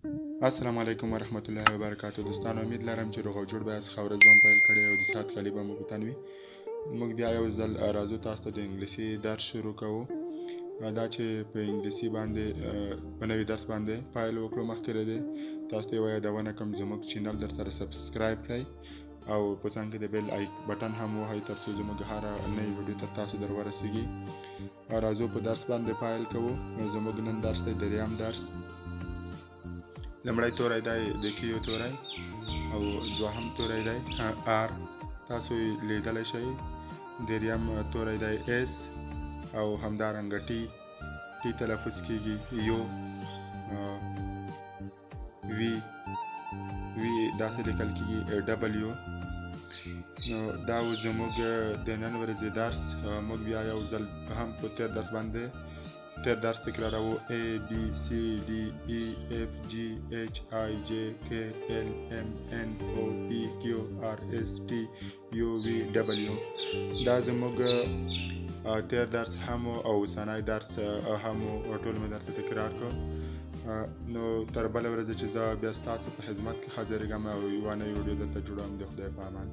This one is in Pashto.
السلام علیکم ورحمت الله وبرکاتو. دوستانو امید لرم چې روغ او جوړ به یاست. ښه ورځ به مو پیل کړې او د صحت کالي به مو په تن وي. موږ بیا یو ځل راځو تاسو ته د انګلیسي درس شروع کوو. دا چې په انګلیسي باندې په نوي درس باندې پیل وکړو، مخکې له دې تاسو ته یوه یادونه کوم زموږ چینل در سره سبسکرایب کړئ او په څنګ کې د بیل بټن هم ووهئ ترڅو زموږ هره نوې ویډیو تر تاسو در ورسیږي. راځو په درس باندې پیل کوو. زموږ نن درس دی دریم درس. لمړی توری دی د کیو توری او دوهم توری دی آر، تاسو یې لیدلی شئ. دریم توری دی اس او همدارنګه ټي تلفظ کیږي. یو وی داسې لیکل کیږي ډبلیو. نو دا و زموږ د نن ورځې درس. موږ بیا یو ځل هم په تیر درس تکراروو. A B C D E F G H I J K L M N O P Q R S T U V W. دا زموږ تیر درس هم او اوسنی درس هم ټول مې درته تکرار کړ. نو تر بله ورځې چې زه بیا ستاسو په خدمت کې حاضرېږم او یوه نوې ویډیو درته جوړوم. د خدای په امان.